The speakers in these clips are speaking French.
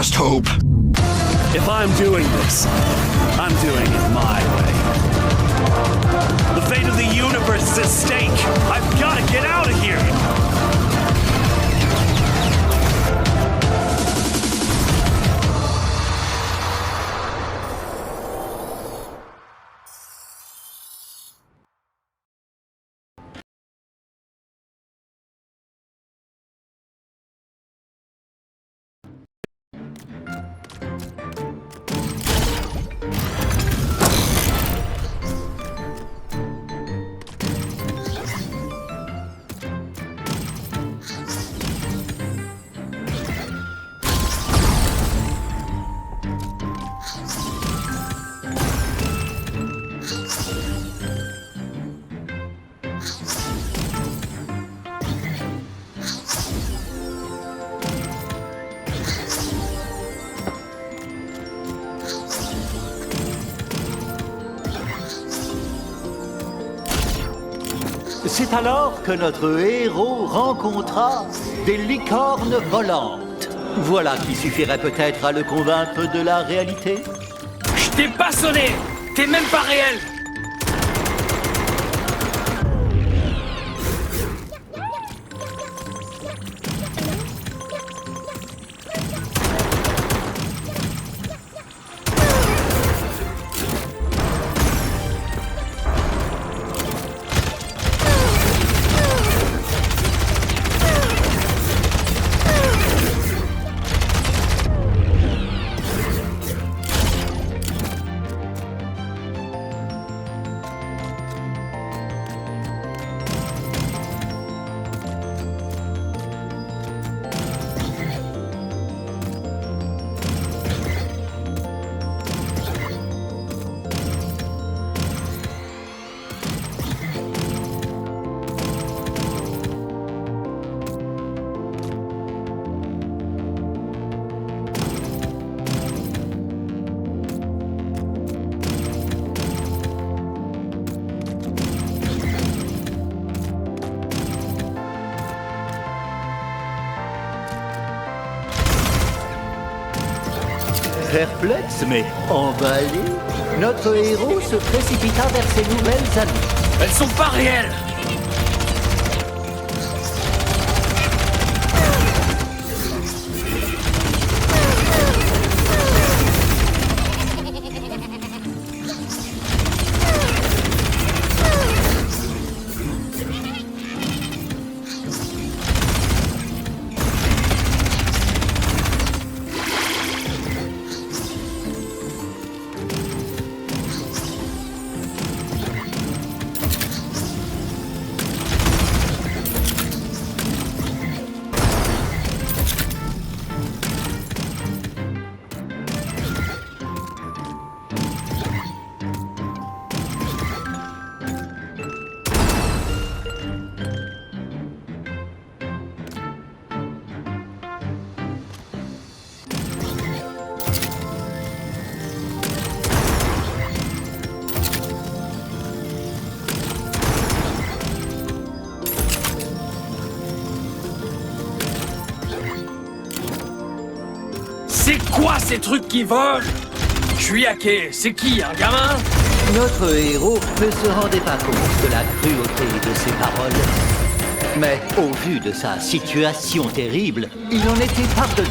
just hope. If I'm doing this, I'm doing it my way. The fate of the universe is at stake. I've got to get out of here. C'est alors que notre héros rencontra des licornes volantes. Voilà qui suffirait peut-être à le convaincre de la réalité. Je t'ai pas sonné. T'es même pas réel. Perplexe mais emballé, notre héros se précipita vers ses nouvelles amies. Elles sont pas réelles. C'est quoi ces trucs qui volent? Je suis hacké. C'est qui, un gamin? Notre héros ne se rendait pas compte de la cruauté de ses paroles. Mais au vu de sa situation terrible, il en était pardonné.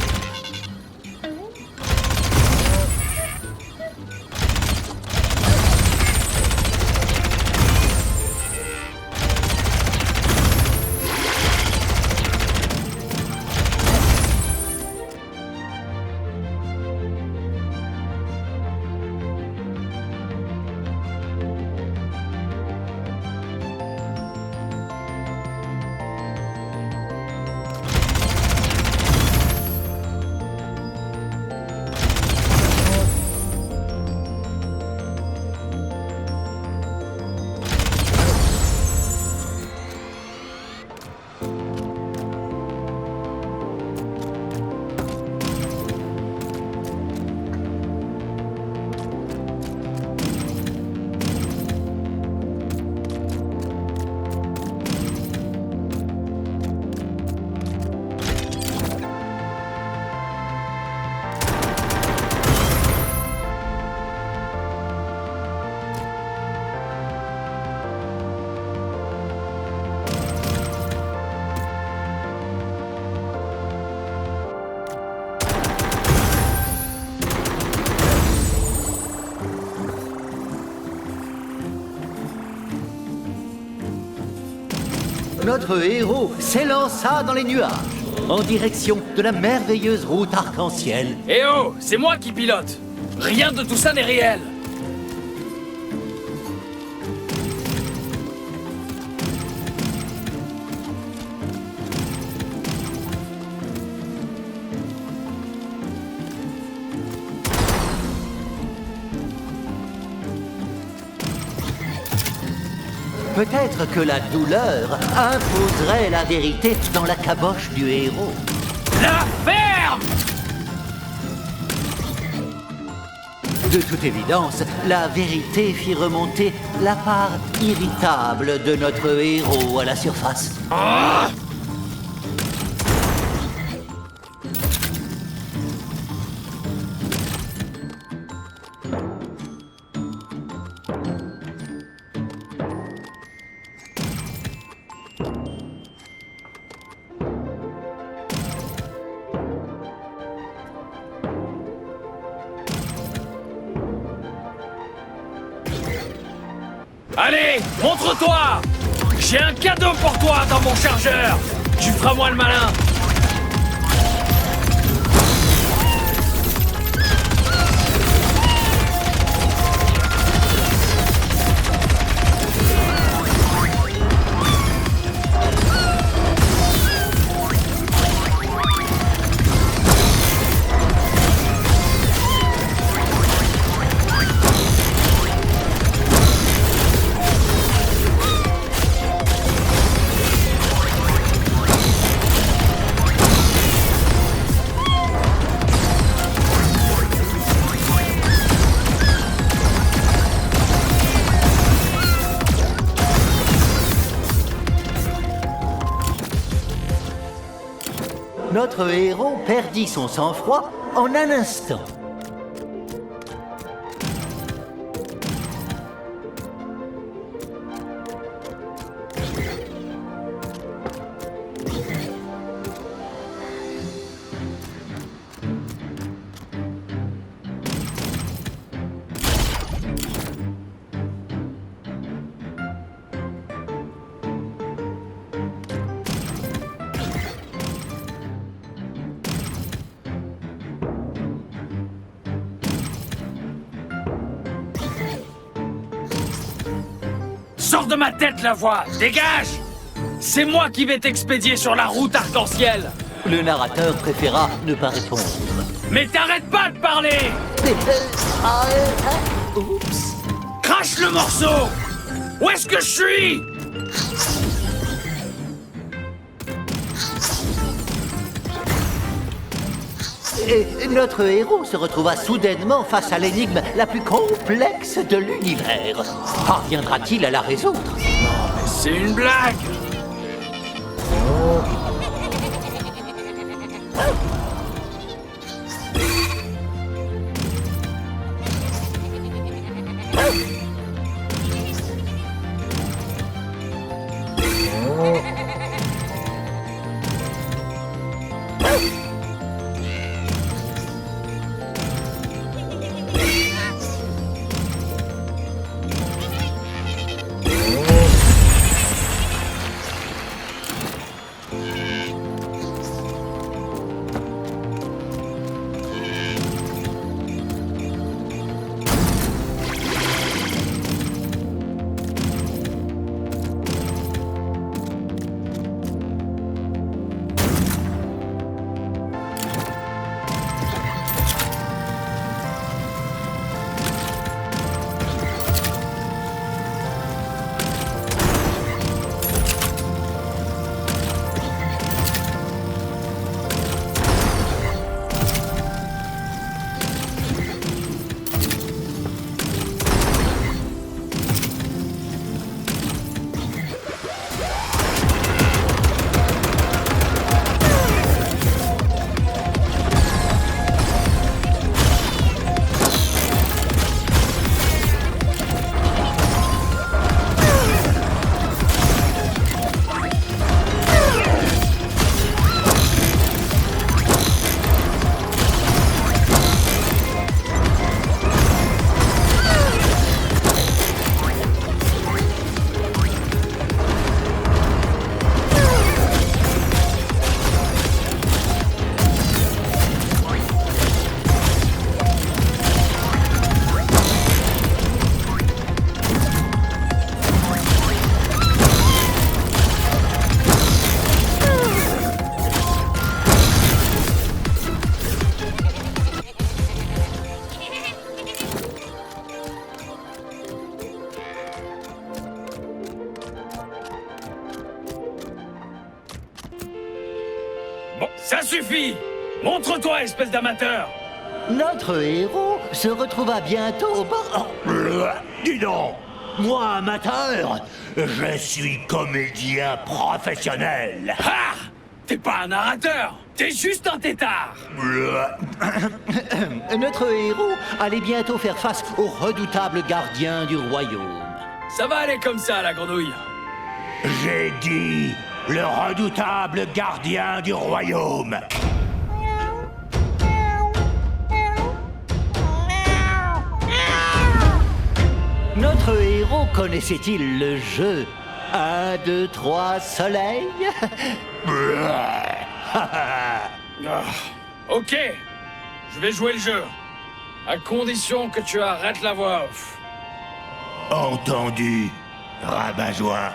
notre héros s'élança dans les nuages, en direction de la merveilleuse route arc-en-ciel. Eh oh, c'est moi qui pilote. Rien de tout ça n'est réel. Peut-être que la douleur imposerait la vérité dans la caboche du héros. La ferme! De toute évidence, la vérité fit remonter la part irritable de notre héros à la surface. Ah! Allez, montre-toi! J'ai un cadeau pour toi dans mon chargeur! Tu feras moi le malin! Notre héros perdit son sang-froid en un instant. Sors de ma tête la voix! Dégage! C'est moi qui vais t'expédier sur la route arc-en-ciel! Le narrateur préféra ne pas répondre. Mais t'arrêtes pas de parler! Oups. Crache le morceau! Où est-ce que je suis? Et notre héros se retrouva soudainement face à l'énigme la plus complexe de l'univers. Parviendra-t-il à la résoudre? C'est une blague! Ça suffit! Montre-toi, espèce d'amateur! Notre héros se retrouva bientôt au bord... Dis donc, moi amateur, je suis comédien professionnel. Ah! T'es pas un narrateur! T'es juste un tétard! Notre héros allait bientôt faire face au redoutable gardien du royaume. Ça va aller comme ça, la grenouille. J'ai dit le redoutable gardien du royaume. Notre héros connaissait-il le jeu 1, 2, 3, soleil? Ah, ok, je vais jouer le jeu. À condition que tu arrêtes la voix off. Entendu, rabat-joie.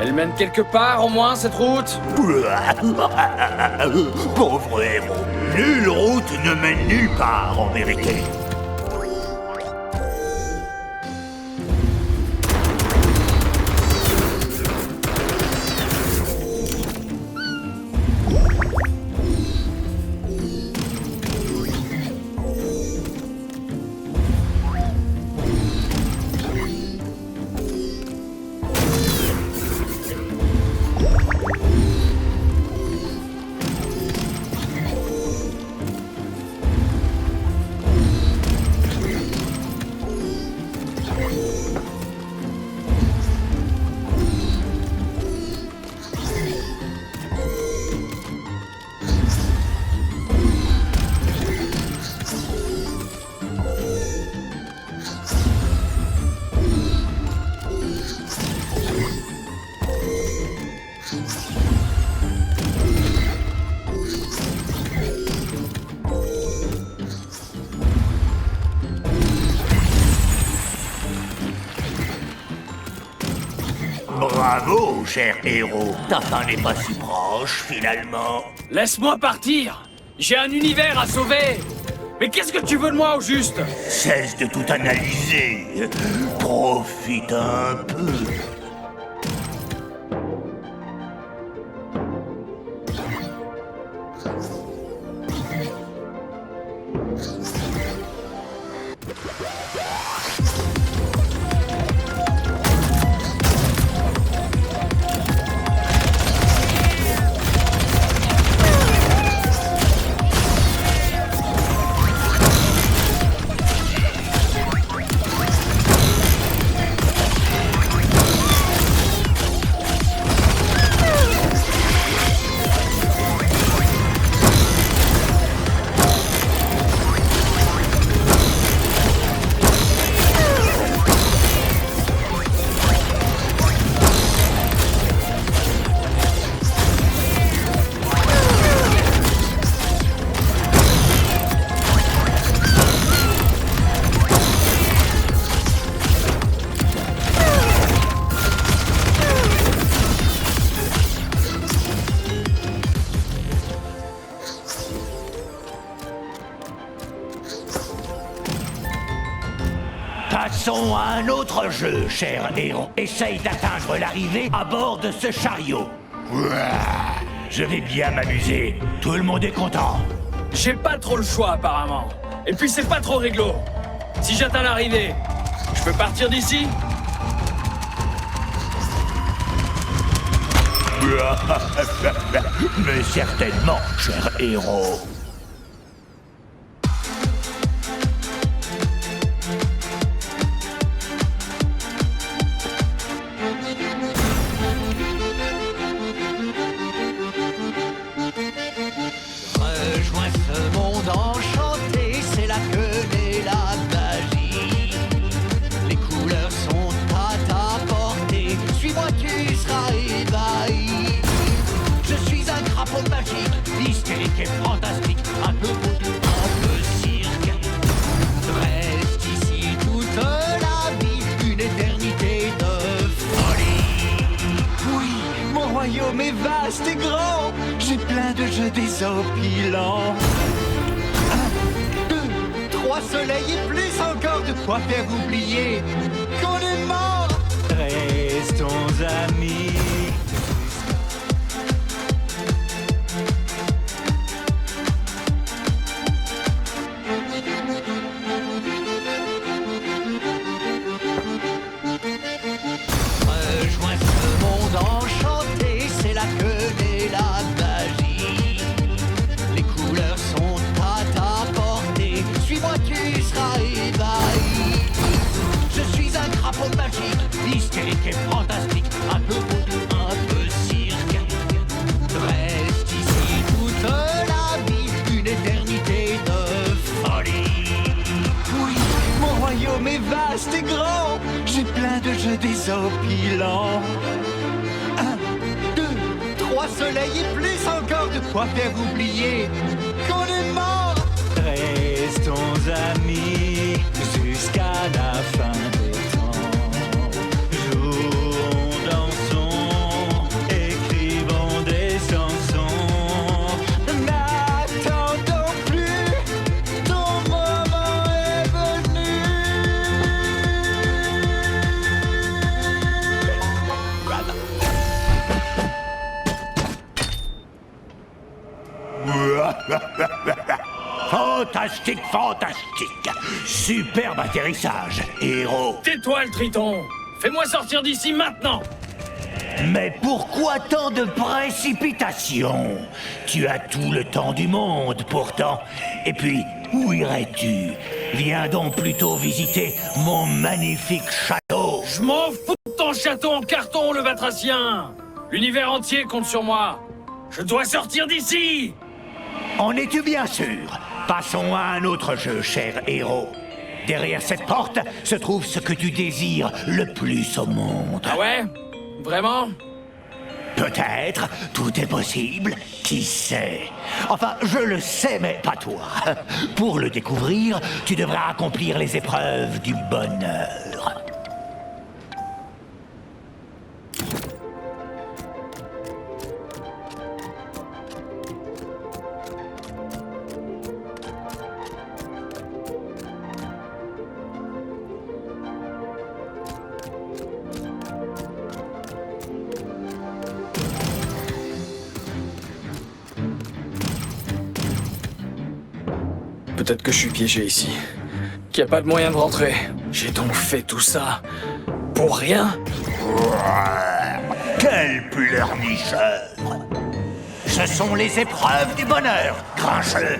Elle mène quelque part, au moins, cette route? Pauvre héros, nulle route ne mène nulle part en vérité. Bravo, cher héros. Ta fin n'est pas si proche, finalement. Laisse-moi partir! J'ai un univers à sauver! Mais qu'est-ce que tu veux de moi, au juste? Cesse de tout analyser. Profite un peu. Passons à un autre jeu, cher héros. Essaye d'atteindre l'arrivée à bord de ce chariot. Ouah, je vais bien m'amuser. Tout le monde est content. J'ai pas trop le choix, apparemment. Et puis, c'est pas trop réglo. Si j'atteins l'arrivée, je peux partir d'ici? Mais certainement, cher héros. royaume est vaste et grand. J'ai plein de jeux désopilants. 1, 2, 3 soleils et plus encore de quoi faire oublier qu'on est mort. Restons amis. Rejoins ce monde enchanté, c'est là que naît la magie. Les couleurs sont à ta portée, suis-moi, tu seras ébahi. Je suis un crapaud magique, hystérique et fantastique, un peu vaudou, un peu cirque. Reste ici toute la vie, une éternité de folie. Oui, mon royaume est vaste et grand, j'ai plein de jeux désopilants. 1, 2, 3 soleils et plus encore de quoi faire oublier qu'on est mort. Restons amis jusqu'à la fin des temps. Jouons, dansons, écrivons des chansons. N'attendons plus, ton moment est venu. Fantastique, fantastique. Superbe atterrissage, héros. Tais-toi, le Triton. Fais-moi sortir d'ici maintenant. Mais pourquoi tant de précipitation? Tu as tout le temps du monde, pourtant. Et puis, où irais-tu? Viens donc plutôt visiter mon magnifique château. Je m'en fous de ton château en carton, le batracien. L'univers entier compte sur moi. Je dois sortir d'ici. En es-tu bien sûr? Passons à un autre jeu, cher héros. Derrière cette porte se trouve ce que tu désires le plus au monde. Ah ouais? Vraiment? Peut-être, tout est possible, qui sait? Enfin, je le sais, mais pas toi. Pour le découvrir, tu devras accomplir les épreuves du bonheur. Peut-être que je suis piégé ici. Qu'il n'y a pas de moyen de rentrer. J'ai donc fait tout ça pour rien? Quel pleurnicheur! Ce sont les épreuves du bonheur, grincheux!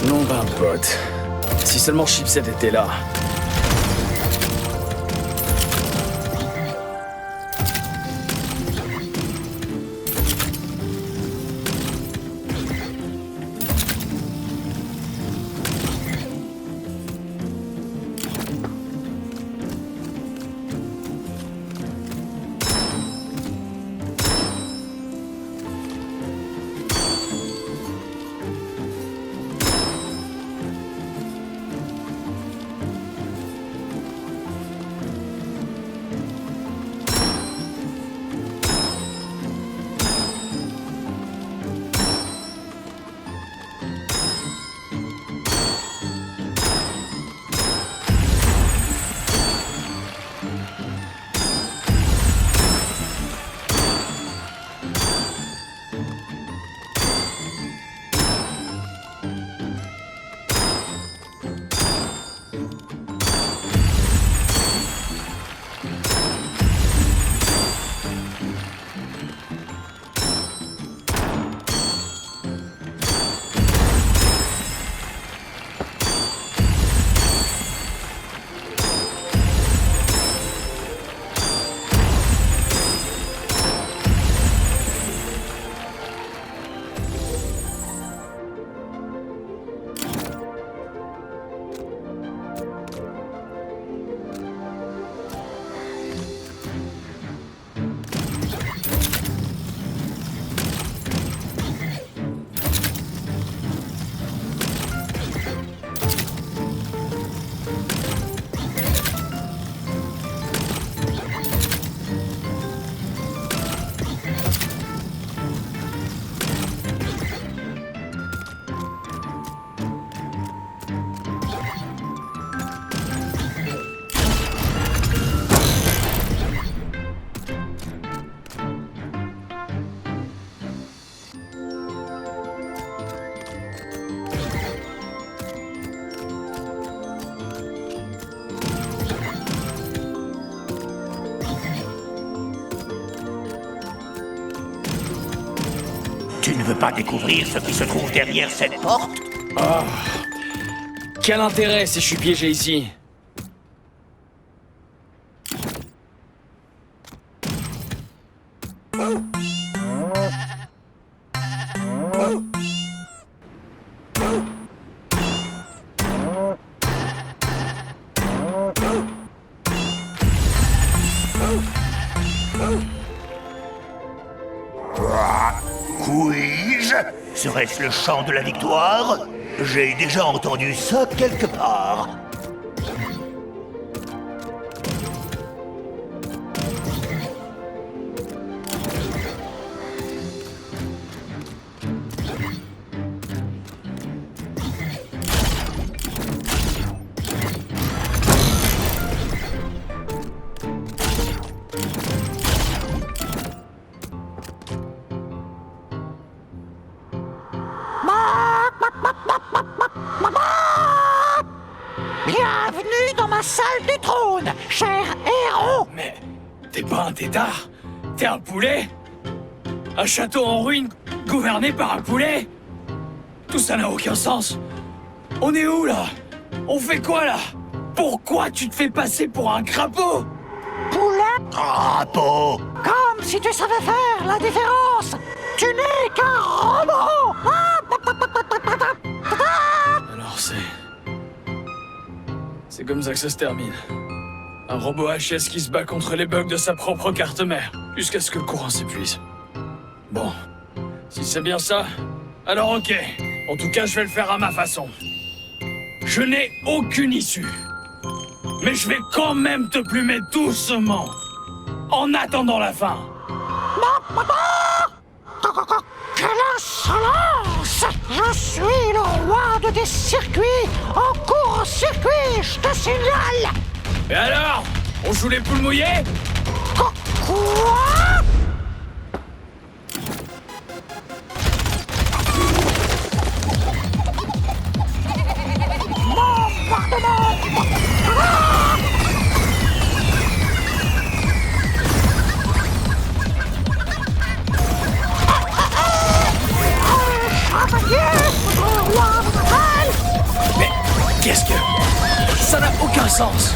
Nom d'un pote. Si seulement Chipset était là. Tu ne veux pas découvrir ce qui se trouve derrière cette porte? Oh. Quel intérêt si je suis piégé ici? Quiz? Serait-ce le chant de la victoire? J'ai déjà entendu ça quelque part. Bienvenue dans ma salle du trône, cher héros. Mais t'es pas un tétard? T'es un poulet? Un château en ruine gouverné par un poulet? Tout ça n'a aucun sens. On est où là? On fait quoi là? Pourquoi tu te fais passer pour un crapaud? Poulet, Crapaud! comme si tu savais faire la différence. Tu n'es qu'un robot. Alors c'est comme ça que ça se termine. Un robot HS qui se bat contre les bugs de sa propre carte mère, jusqu'à ce que le courant s'épuise. Bon, si c'est bien ça, alors ok. En tout cas, je vais le faire à ma façon. Je n'ai aucune issue. Mais je vais quand même te plumer doucement. En attendant la fin. Quelle insolence! Je suis le roi de des circuits en court-circuit, je te signale! Et alors? On joue les poules mouillées? Quoi? Bombardement! Qu'est-ce que... Ça n'a aucun sens.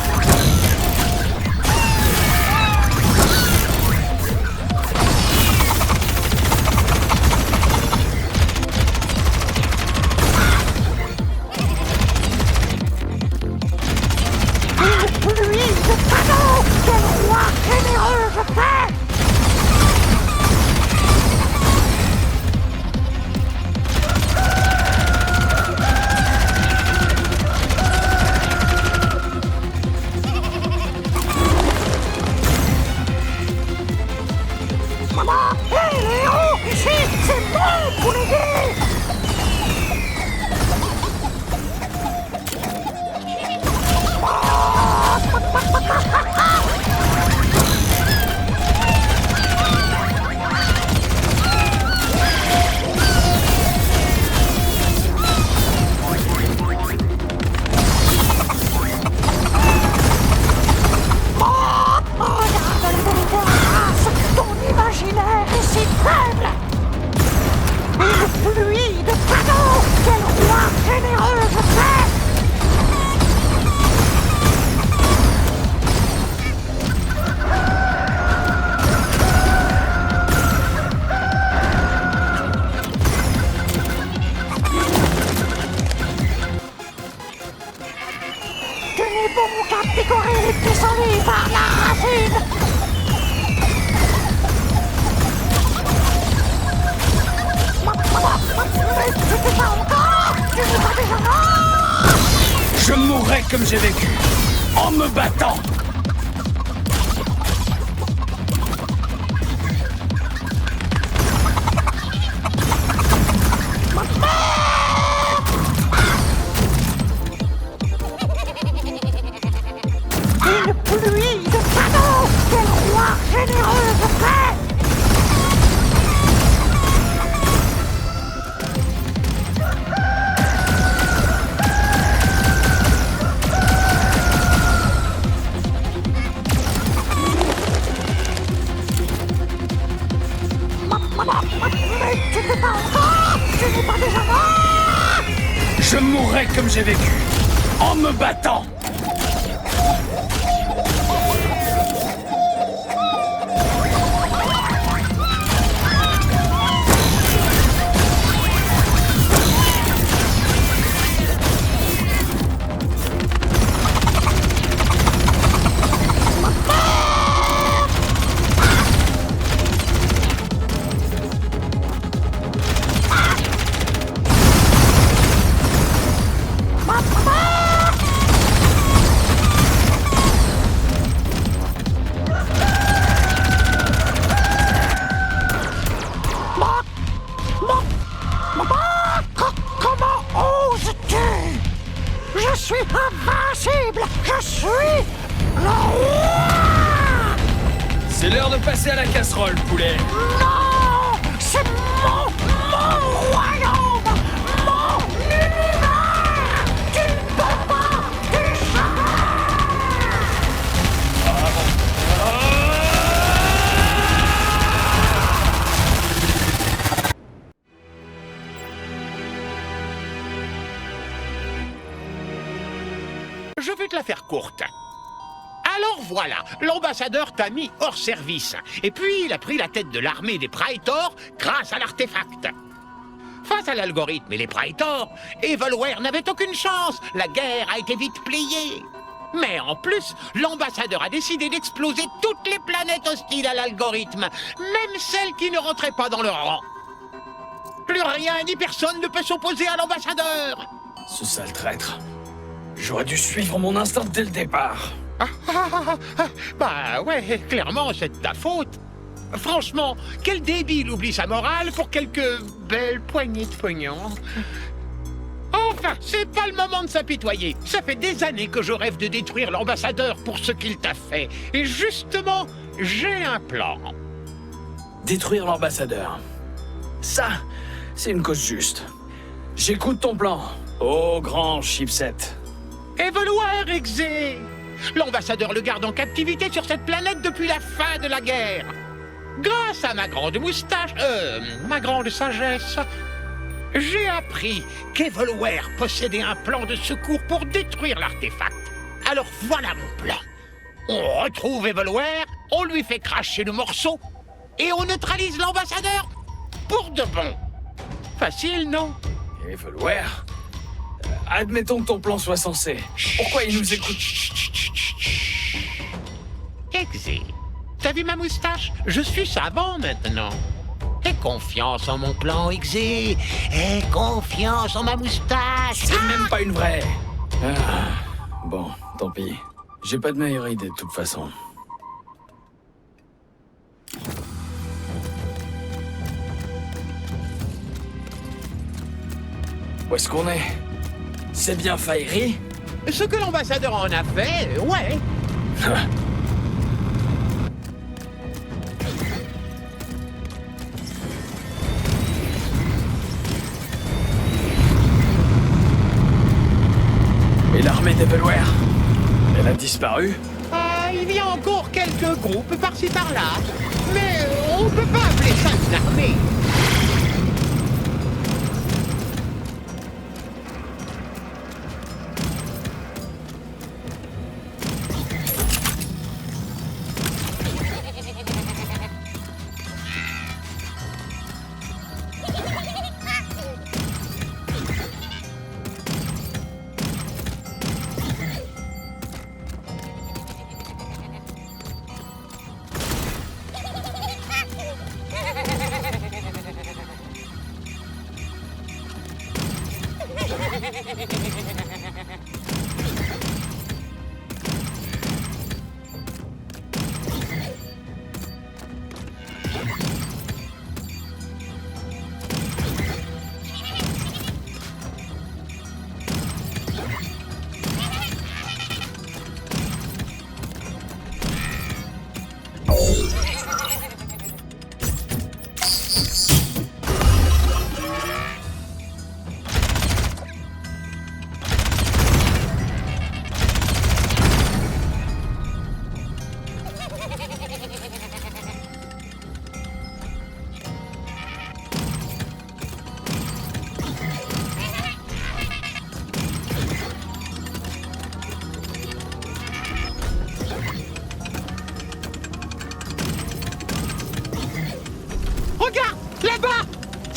Je mourrai comme j'ai vécu, en me battant. Une pluie de cadeaux, quel roi généreux je fais. Mais tu te bats encore, tu n'es pas déjà mort. Je mourrai comme j'ai vécu, en me battant. Je suis invincible. Je suis le roi. C'est l'heure de passer à la casserole, poulet. Non, c'est mon royaume, mon univers. Tu ne peux pas échapper. Je vais te la faire courte. Alors voilà, l'ambassadeur t'a mis hors service. Et puis il a pris la tête de l'armée des Praetors grâce à l'artefact. Face à l'algorithme et les Praetors, Evilware n'avait aucune chance. La guerre a été vite pliée. Mais en plus, l'ambassadeur a décidé d'exploser toutes les planètes hostiles à l'algorithme, même celles qui ne rentraient pas dans leur rang. Plus rien ni personne ne peut s'opposer à l'ambassadeur. Ce sale traître. J'aurais dû suivre mon instinct dès le départ. Bah ouais, clairement, c'est de ta faute. Franchement, quel débile oublie sa morale pour quelques belles poignées de pognon. Enfin, c'est pas le moment de s'apitoyer. Ça fait des années que je rêve de détruire l'ambassadeur pour ce qu'il t'a fait. Et justement, j'ai un plan. Détruire l'ambassadeur. Ça, c'est une cause juste. J'écoute ton plan, ô grand chipset. Evilware Exé. L'ambassadeur le garde en captivité sur cette planète depuis la fin de la guerre. Grâce à ma grande moustache, ma grande sagesse, J'ai appris qu'Evelware possédait un plan de secours pour détruire l'artefact. Alors voilà mon plan. On retrouve Evelware, on lui fait cracher le morceau, et on neutralise l'ambassadeur pour de bon. Facile, non? Evelware? Admettons que ton plan soit sensé. Pourquoi il nous écoute? Exé, t'as vu ma moustache? Je suis savant maintenant. Aie confiance en mon plan, Exé. Aie confiance en ma moustache. C'est même pas une vraie. Bon, tant pis. J'ai pas de meilleure idée de toute façon. Où est-ce qu'on est? C'est bien Fairy? Ce que l'ambassadeur en a fait, ouais. Et l'armée d'Evelware? Elle a disparu? Il y a encore quelques groupes par-ci par-là. Mais on peut pas appeler ça une armée.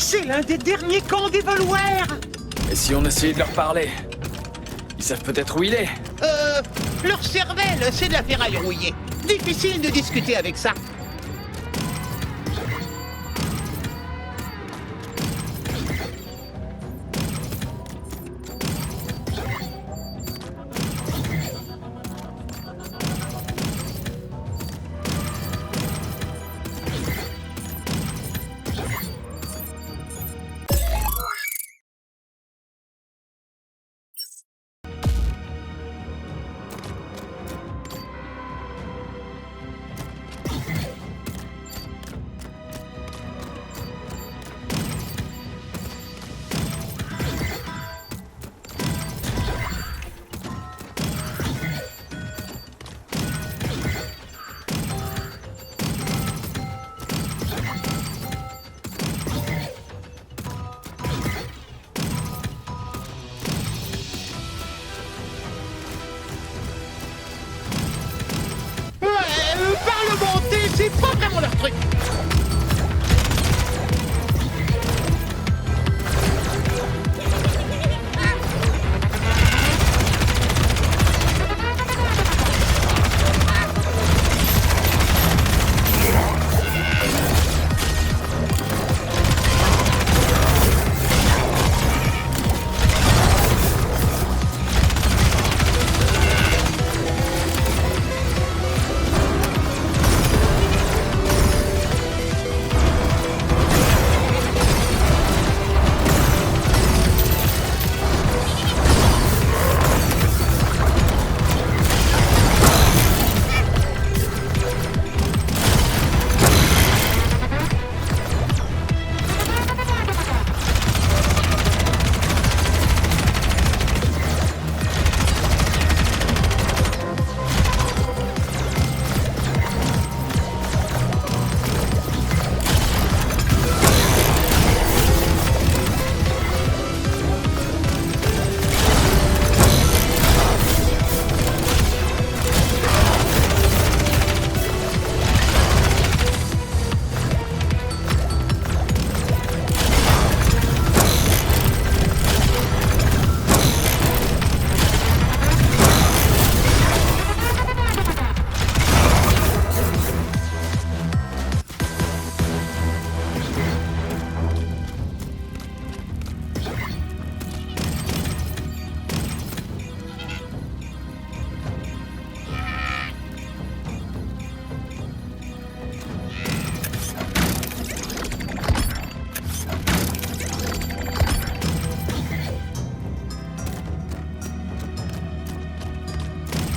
C'est l'un des derniers camps d'Evelware. Et si on essayait de leur parler? Ils savent peut-être où il est. Leur cervelle, c'est de la ferraille rouillée. Difficile de discuter avec ça. Parlementer, c'est pas vraiment leur truc.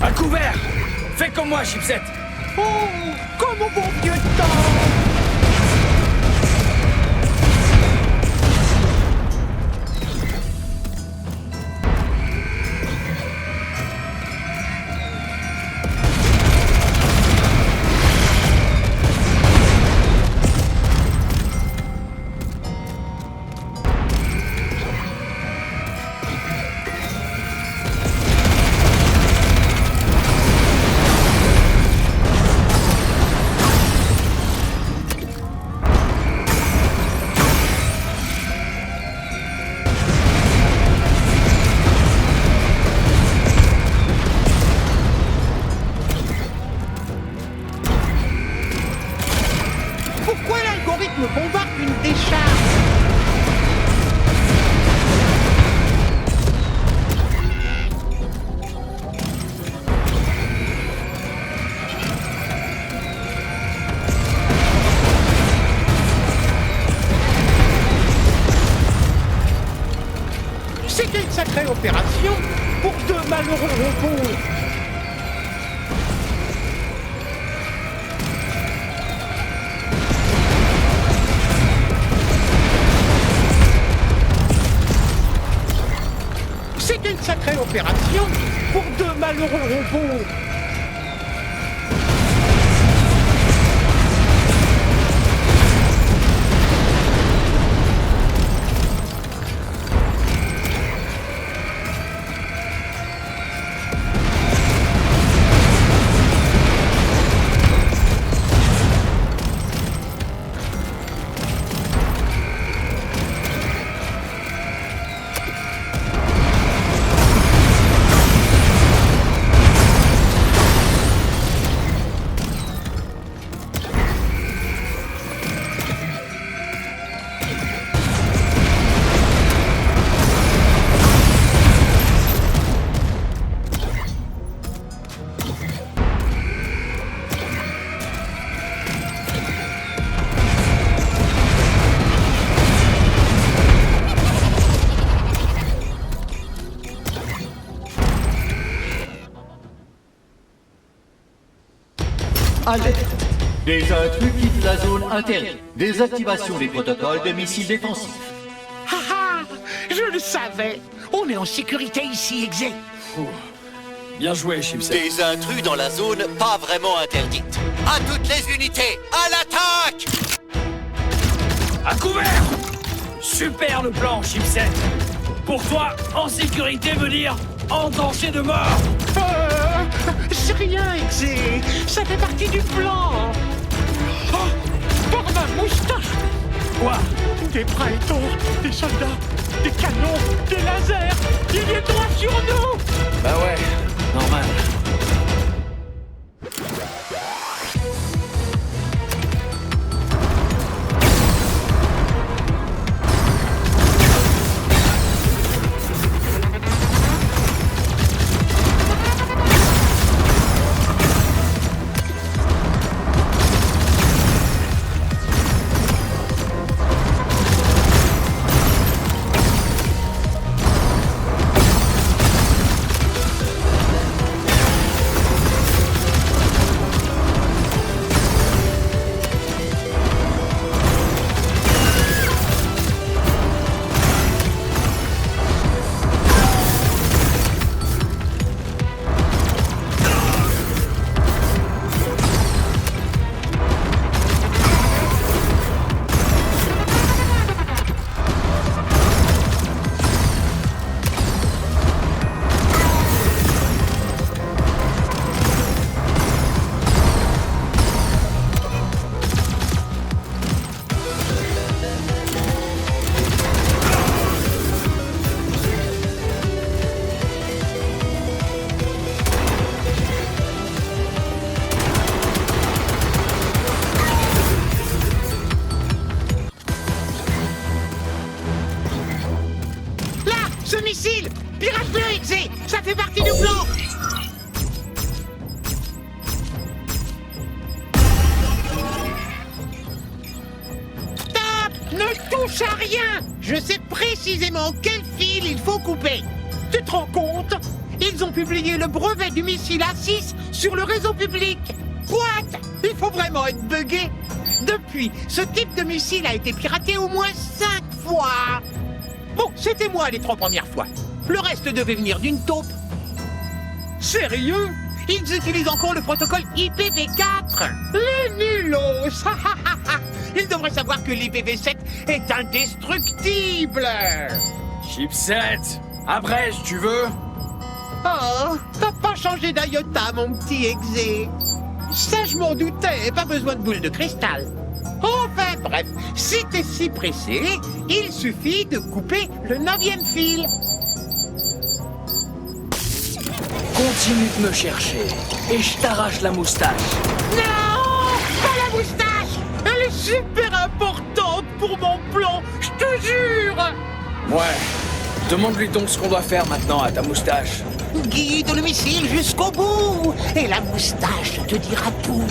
À couvert! Fais comme moi, Chipset! Oh, comme au bon vieux temps. Pourquoi l'algorithme bombarde une décharge? C'était une sacrée opération pour deux malheureux robots. C'était une sacrée opération pour deux malheureux robots. Alerte! Des intrus quittent la zone interdite. Désactivation des protocoles de missiles défensifs. Ah ah, je le savais. On est en sécurité ici, Exé. Bien joué, Chipset. Des intrus dans la zone pas vraiment interdite. À toutes les unités, à l'attaque! À couvert! Super le plan, Chipset. Pour toi, en sécurité veut dire en danger de mort. C'est rien, Exé. Ça fait partie du plan. Oh, par ma moustache. Quoi? Des praetors, des soldats, des canons, des lasers. Il est droit sur nous. Bah ouais, normal. Ce missile! Pirate-le, Exé! Ça fait partie du plan! Stop! Ne touche à rien! Je sais précisément quel fil il faut couper! Tu te rends compte? Ils ont publié le brevet du missile A6 sur le réseau public. What? Il faut vraiment être buggé. Depuis, ce type de missile a été piraté au moins 5 fois. Bon, c'était moi les 3 premières fois. Le reste devait venir d'une taupe. Sérieux? Ils utilisent encore le protocole IPv4. Les nulos. Ils devraient savoir que l'IPv7 est indestructible. Chipset, abrège, tu veux? Oh, t'as pas changé d'iota, mon petit exé. Ça, je m'en doutais, pas besoin de boule de cristal. Enfin, bref, si t'es si pressé, il suffit de couper le 9e fil. Continue de me chercher, et je t'arrache la moustache. Non, pas la moustache. Elle est super importante pour mon plan, je te jure. Ouais, demande-lui donc ce qu'on doit faire maintenant à ta moustache. Guide le missile jusqu'au bout, et la moustache te dira tout.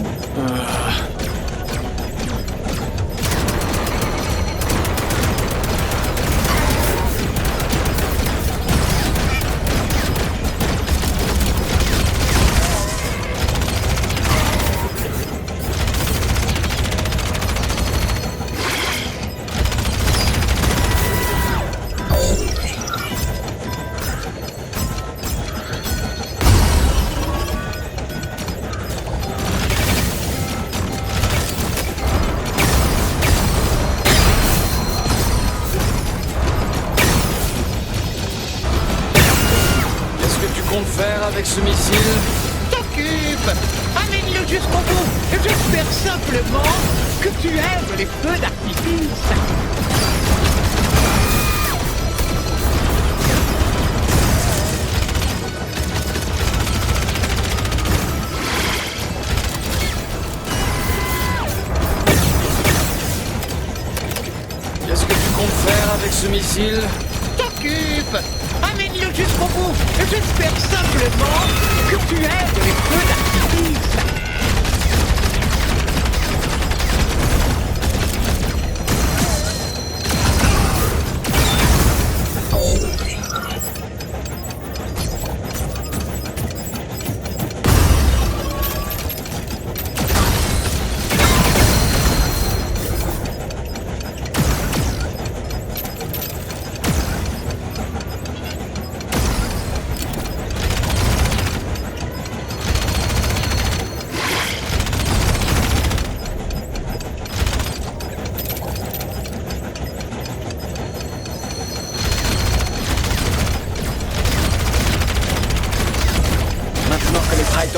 Faire avec ce missile? T'occupe. Amène-le jusqu'au bout. J'espère simplement que tu aimes les feux d'artifice. Qu'est-ce que tu comptes faire avec ce missile? T'occupe. Amène-le jusqu'au bout. J'espère simplement que tu aimes les feux d'artifice.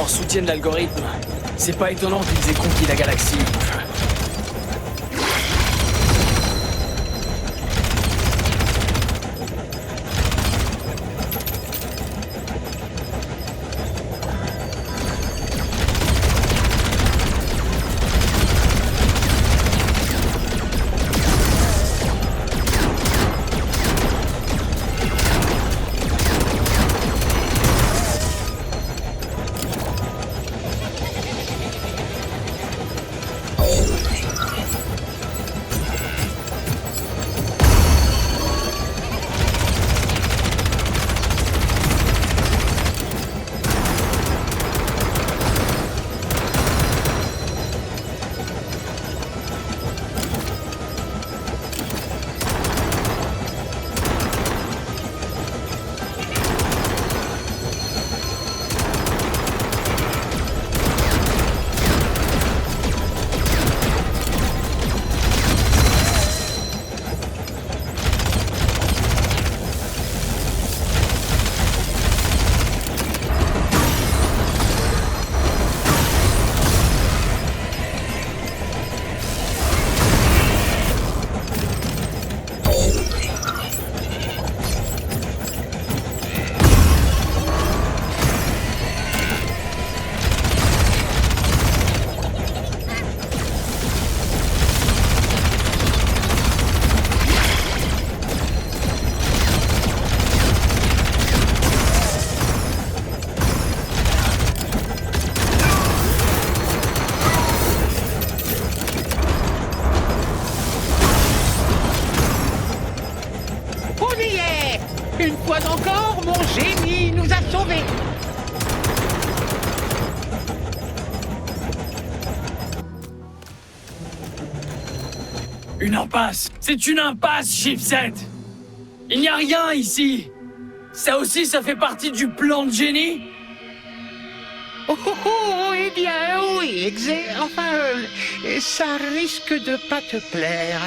Soutiennent l'algorithme. C'est pas étonnant qu'ils aient conquis la galaxie. Une fois encore, mon génie nous a sauvés. Une impasse. C'est une impasse, Chipset. Il n'y a rien ici. Ça aussi, ça fait partie du plan de génie. Oh, oh, oh, eh bien, oui, enfin, ça risque de pas te plaire.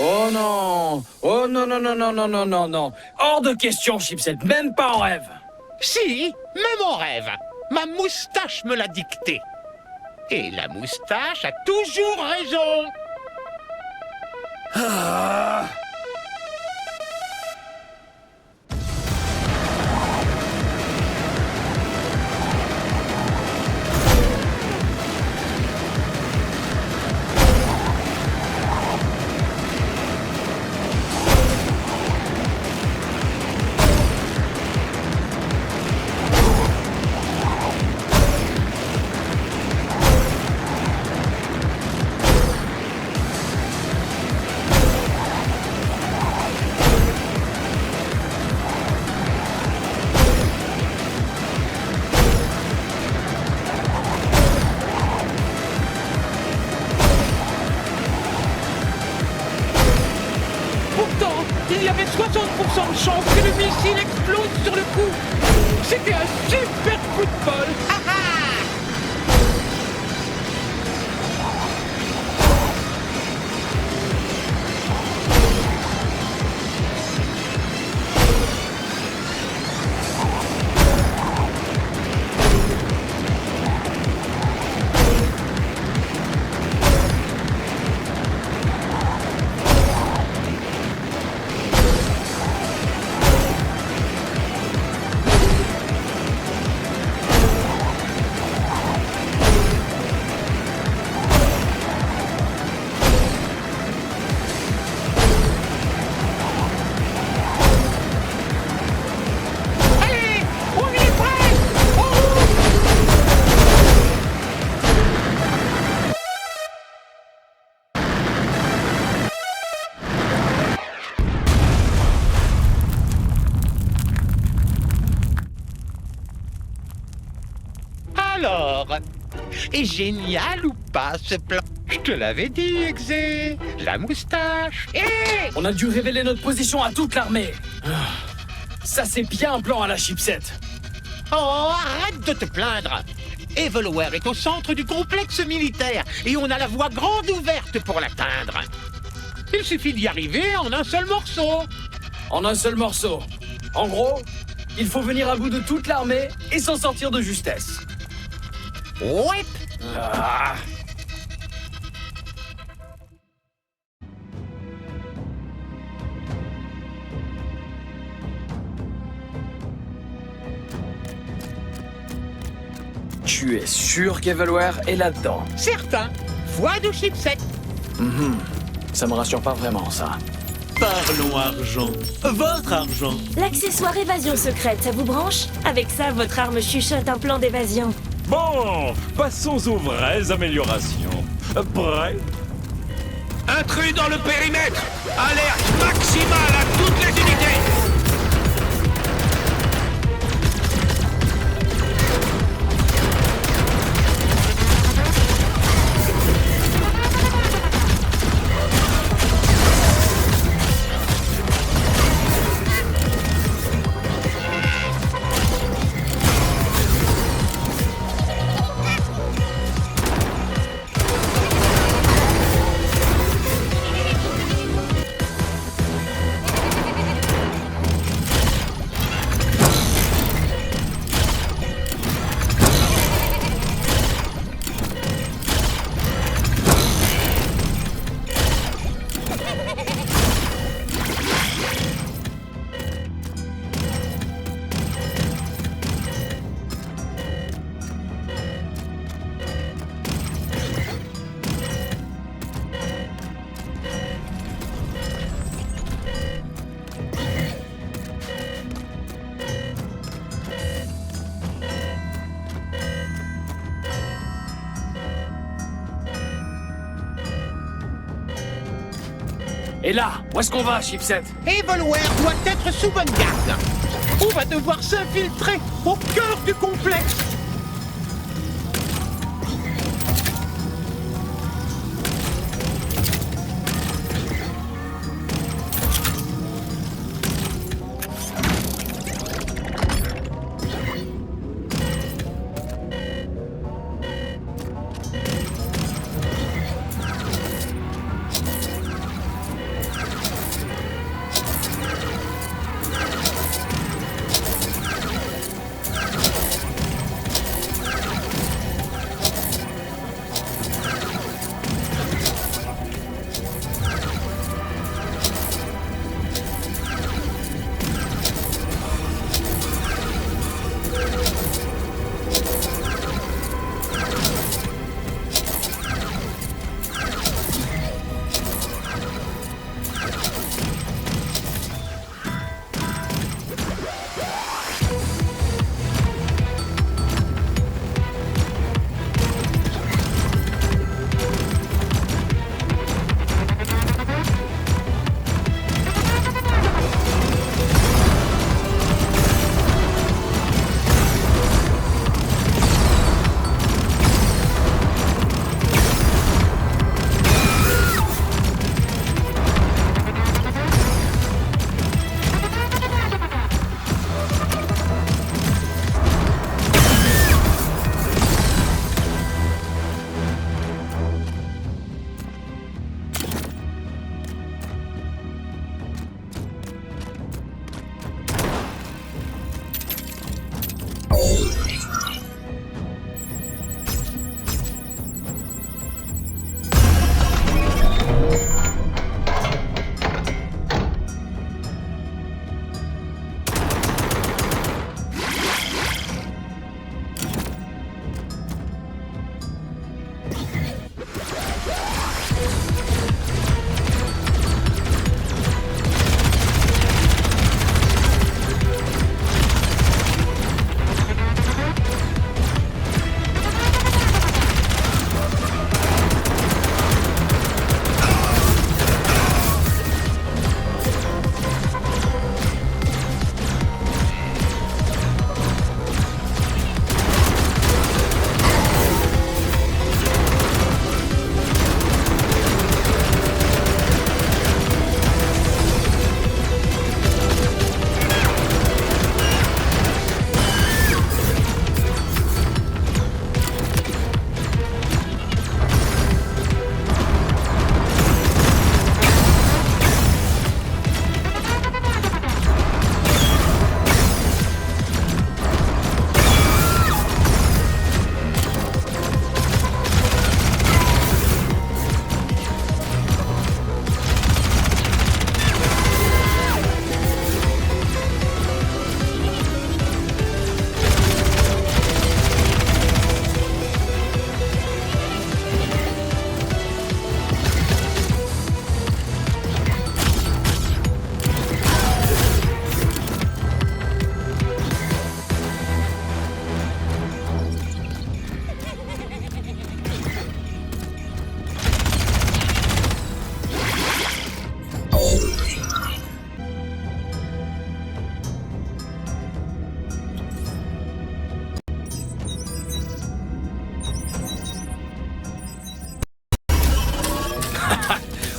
Oh non. Oh non, non, non, non, non, non, non, non. Hors de question, Chipset. Même pas en rêve. Si, même en rêve. Ma moustache me l'a dicté. Et la moustache a toujours raison. Il y avait 60% de chance que le missile explose sur le coup. C'était un super coup de bol. Alors, est génial ou pas ce plan? Je te l'avais dit, Exé. La moustache. On a dû révéler notre position à toute l'armée. Ça, c'est bien un plan à la Chipset. Oh, arrête de te plaindre. Evilware est au centre du complexe militaire et on a la voie grande ouverte pour l'atteindre. Il suffit d'y arriver en un seul morceau. En un seul morceau. En gros, il faut venir à bout de toute l'armée et s'en sortir de justesse. Ouais. Ah. Tu es sûr qu'Evilware est là-dedans? Certain. Voie de chipset. Ça me rassure pas vraiment, ça. Parlons argent. Votre argent. L'accessoire évasion secrète, ça vous branche? Avec ça, votre arme chuchote un plan d'évasion. Bon, passons aux vraies améliorations. Prêt? Intrus dans le périmètre. Alerte maximale à toutes les unités. Et là, où est-ce qu'on va, Chipset? Evilware doit être sous bonne garde. On va devoir s'infiltrer au cœur du complexe.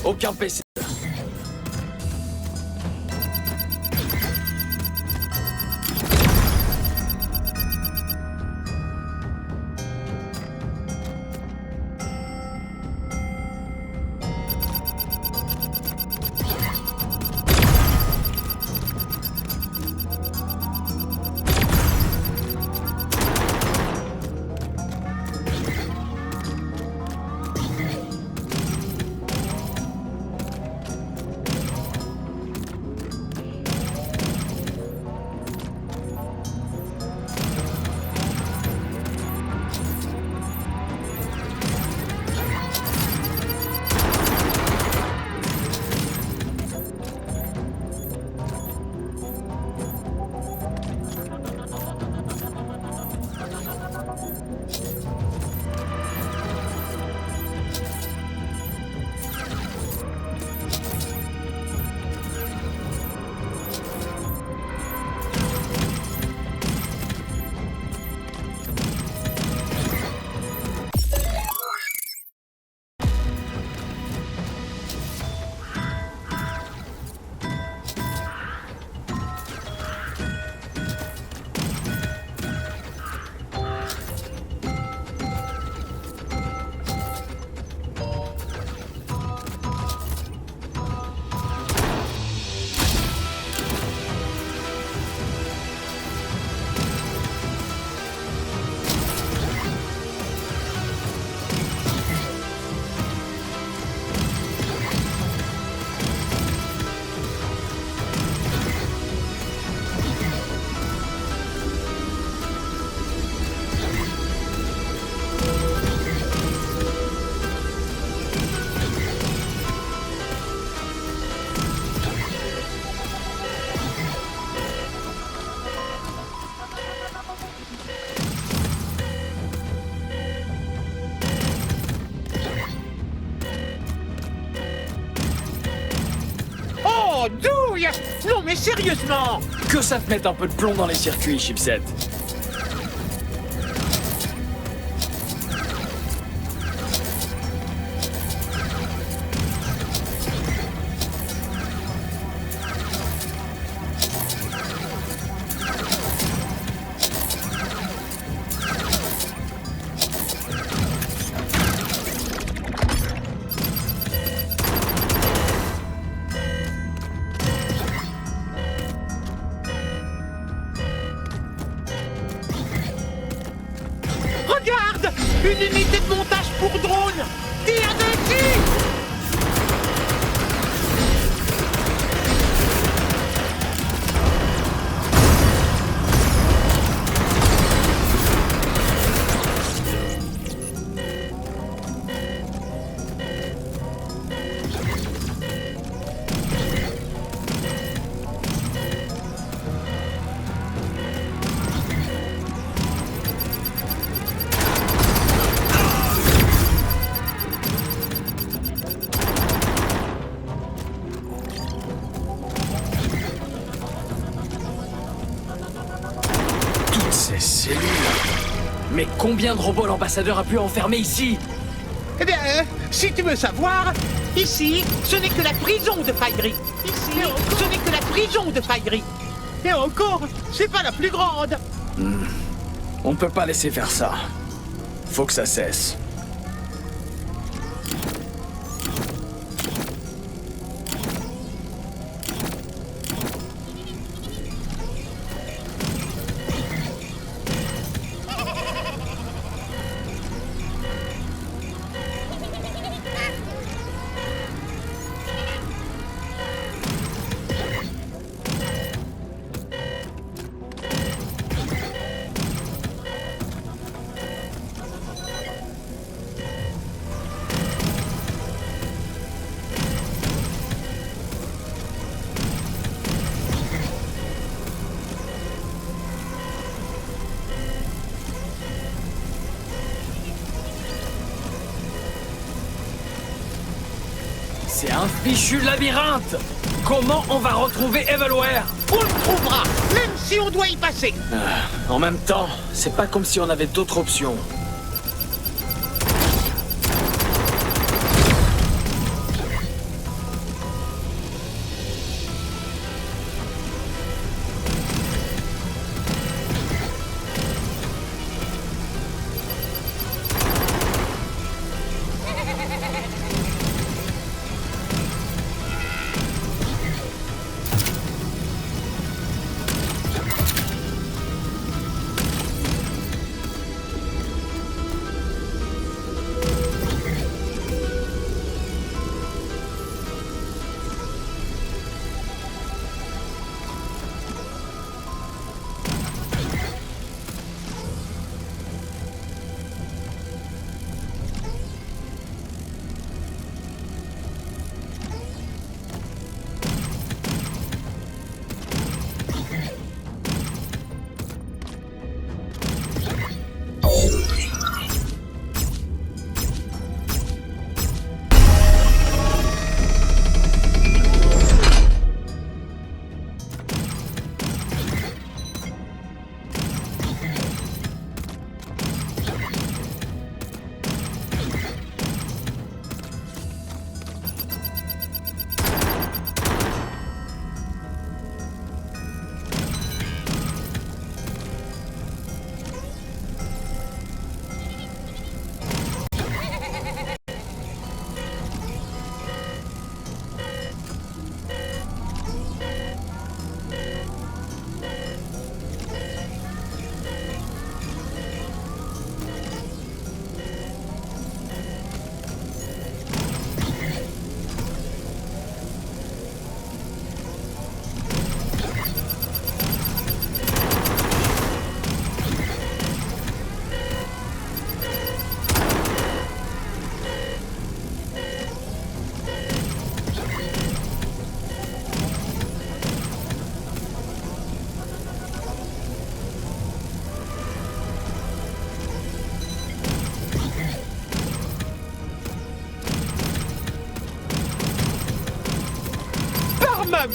Aucun PC. Non mais sérieusement! Que ça te mette un peu de plomb dans les circuits, Chipset. Regarde! Une unité de montage pour drone! Tire dessus! Ces cellules. Mais combien de robots l'ambassadeur a pu enfermer ici? Eh bien, si tu veux savoir, ici, ce n'est que la prison de Pyrie. Ici, ce n'est que la prison de Pyrie. Et encore, c'est pas la plus grande. On ne peut pas laisser faire ça. Faut que ça cesse. C'est un fichu labyrinthe! Comment on va retrouver Evilware? On le trouvera, même si on doit y passer. En même temps, c'est pas comme si on avait d'autres options.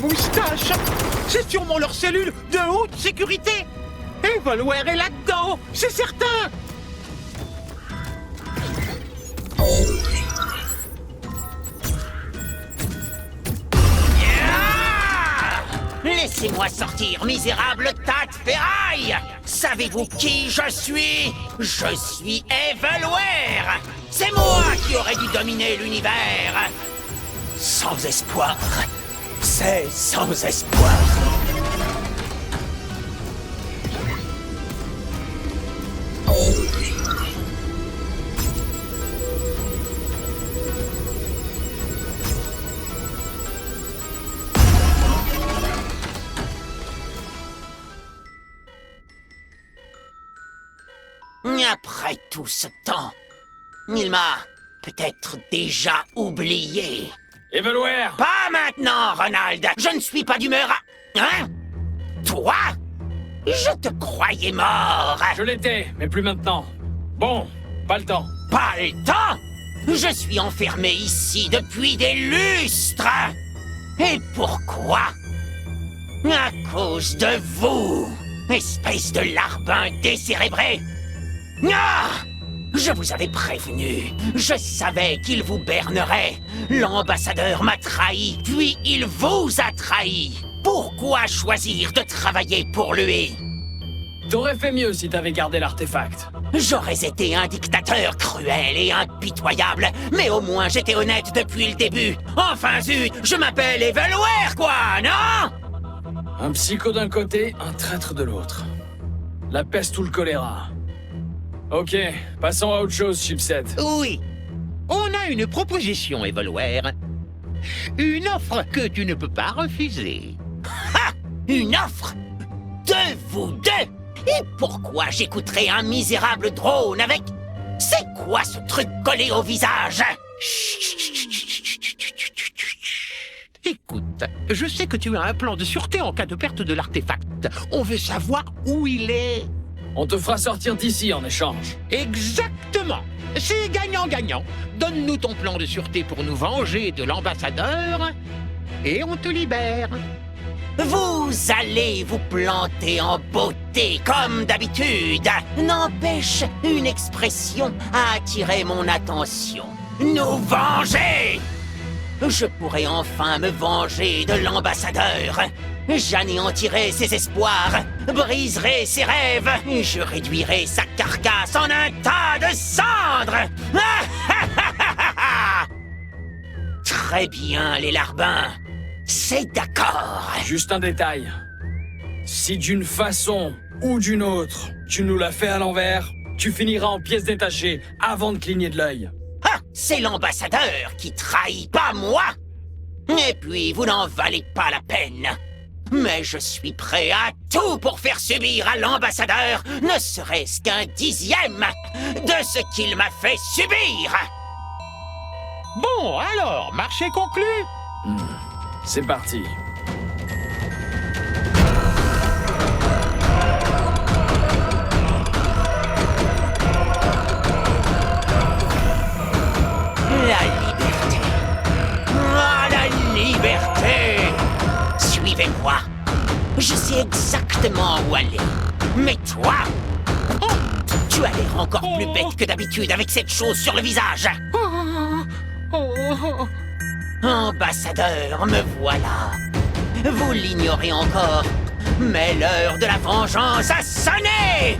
moustache. C'est sûrement leur cellule de haute sécurité. Evilware est là-dedans, c'est certain. Laissez-moi sortir, misérable tas de ferraille! Savez-vous qui je suis? Je suis Evilware! C'est moi qui aurais dû dominer l'univers! Sans espoir, c'est sans espoir! Après tout ce temps, il m'a peut-être déjà oublié. Evilware! Pas maintenant, Ronald! Je ne suis pas d'humeur à... Hein? Toi? Je te croyais mort! Je l'étais, mais plus maintenant. Bon, pas le temps. Pas le temps? Je suis enfermé ici depuis des lustres! Et pourquoi? À cause de vous, espèce de larbin décérébré! Ah! Je vous avais prévenu. Je savais qu'il vous bernerait. L'ambassadeur m'a trahi, puis il vous a trahi. Pourquoi choisir de travailler pour lui? T'aurais fait mieux si t'avais gardé l'artefact. J'aurais été un dictateur cruel et impitoyable, mais au moins j'étais honnête depuis le début. Enfin zut, je m'appelle Evilware, quoi, non? Un psycho d'un côté, un traître de l'autre. La peste ou le choléra. Ok, passons à autre chose, Chipset. Oui. On a une proposition, Evilware. Une offre que tu ne peux pas refuser. Ha! Une offre? De vous deux? Et pourquoi j'écouterais un misérable drone avec... C'est quoi ce truc collé au visage? Écoute, je sais que tu as un plan de sûreté en cas de perte de l'artefact. On veut savoir où il est. On te fera sortir d'ici en échange. Exactement. C'est gagnant-gagnant. Donne-nous ton plan de sûreté pour nous venger de l'ambassadeur et on te libère. Vous allez vous planter en beauté, comme d'habitude. N'empêche, une expression a attiré mon attention. Nous venger! Je pourrais enfin me venger de l'ambassadeur. J'anéantirai ses espoirs, briserai ses rêves, je réduirai sa carcasse en un tas de cendres. Très bien, les larbins. C'est d'accord. Juste un détail. Si d'une façon ou d'une autre, tu nous l'as fait à l'envers, tu finiras en pièces détachées avant de cligner de l'œil. Ah, c'est l'ambassadeur qui trahit, pas moi. Et puis, vous n'en valez pas la peine. Mais je suis prêt à tout pour faire subir à l'ambassadeur ne serait-ce qu'un dixième de ce qu'il m'a fait subir. Bon, alors, marché conclu. C'est parti. La liberté. Ah, la liberté! Suivez-moi. Je sais exactement où aller. Mais toi... Oh, tu as l'air encore plus bête que d'habitude avec cette chose sur le visage. Ambassadeur, me voilà. Vous l'ignorez encore, mais l'heure de la vengeance a sonné.